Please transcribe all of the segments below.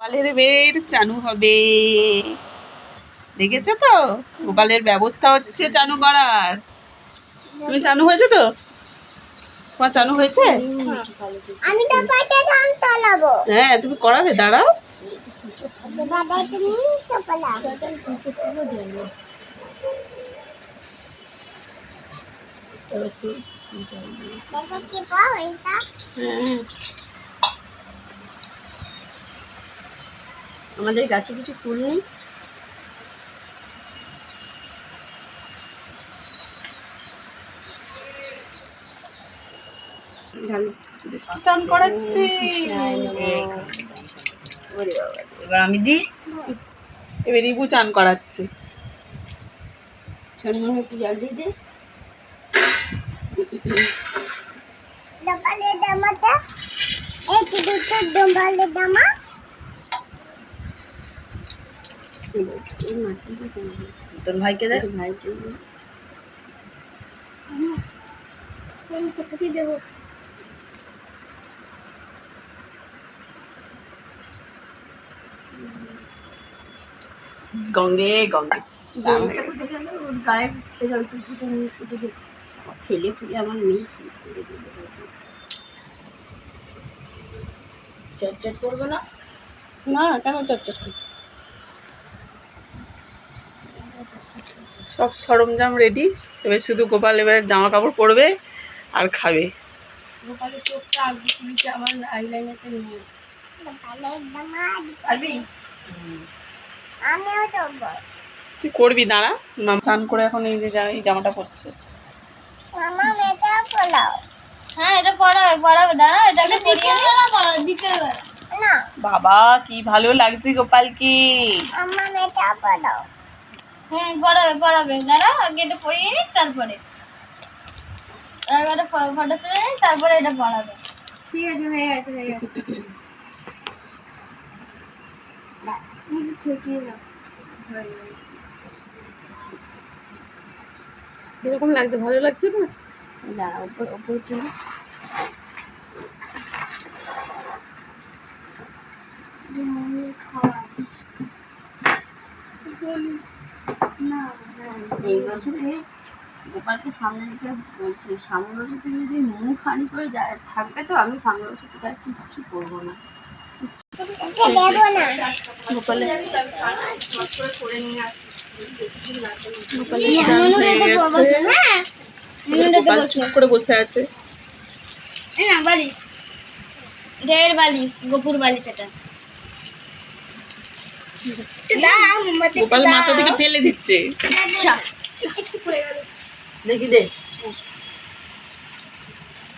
গোপালের এবার চানু হবে, দেখেছো তো? গোপালের ব্যবস্থা হচ্ছে চানু করার। তুমি চানু হয়েছে তো? তোমার চানু হয়েছে? আমি তো পাটা গান চালাবো। হ্যাঁ, তুমি করাবে, দাঁড়াও। দাদা তুমি তো পালা। দাদা কি পাও এটা? হ্যাঁ, আমাদের গাছে কিছু ফুল নেই। চান করাচ্ছি। এবার আমি দিই। এবার রিবু চান করাচ্ছি। ছন্মনে একটু জল দিয়ে দে। গোপালের জামাটা এই দুটো গোপালের জামা তোর ভাইকে দেখ। ভাইকে কি দেবো? গঙ্গে গঙ্গে চান হয়ে গেছে। ওর গায়ের জলটা ফুটে নিয়েছে দেখে ফেলে ফুলে আমার মেয়ে চটচট করবে না। না, কেন চটচট করবে? সব সরঞ্জাম রেডি। এবার শুধু গোপাল এবার জামা কাপড় পরবে আর খাবে। গোপালের চোখটা আগে তুলিতে আমার আইলাইনারটা নিয়ে গোপালের জামা পারবি। আমিও দেবো। তুই করবি, দাঁড়া। মামা চান করে এখন এই যে এই জামাটা পরছে। মামা এটা পোলাও। হ্যাঁ এটা পড়াবে দাঁড়া এটাকে দিতে না বাবা কি ভালো লাগছে গোপালকে। আমার এটা পোলাও। হ্যাঁ পড়াবে দাঁড়া আগে এটা পড়িয়ে নিস তারপরে একটা ফটো তুলে নিস তারপরে এটা পড়াবে। ঠিক আছে হয়ে গেছে ঠেকিয়ে দাও। কিরকম লাগছে? ভালো লাগছে না? দাঁড়া ওপরে তুলি। এই বছরে গোপালকে সামনে রেখে বলছি, সামনে বছর থেকে যদি মুখ হানি করে যায় থাকবে তো আমি সামনে বছর থেকে আর কিচ্ছু করবো না। এটা দেবো না। গোপালের হ্যাঁ গোপাল চুপ করে বসে আছে। না বালিশ ডের বালিশ গোপুর বালিশ এটা গোপাল মাথা থেকে ফেলে দিচ্ছে। আচ্ছা দেখি দে।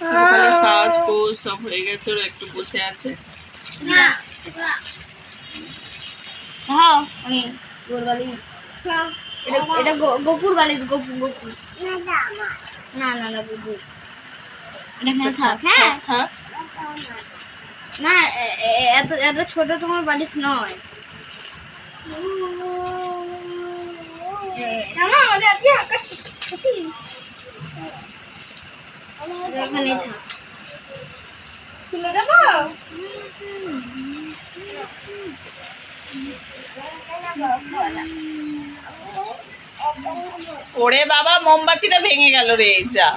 গোপালের সাজ পোজ সব হয়ে গেছে, ওরা একটু বসে আছে। হ্যাঁ আমি গোপুর বালিশ এটা গোপুর বালিশ গোপুর না গোপুর এটা থাক। হ্যাঁ থাক। না এত ছোট তোমার বালিশ নয়। এখানেই থাক। খুলে দেবো? ওরে বাবা, মোমবাতিটা ভেঙে গেল রে, যা।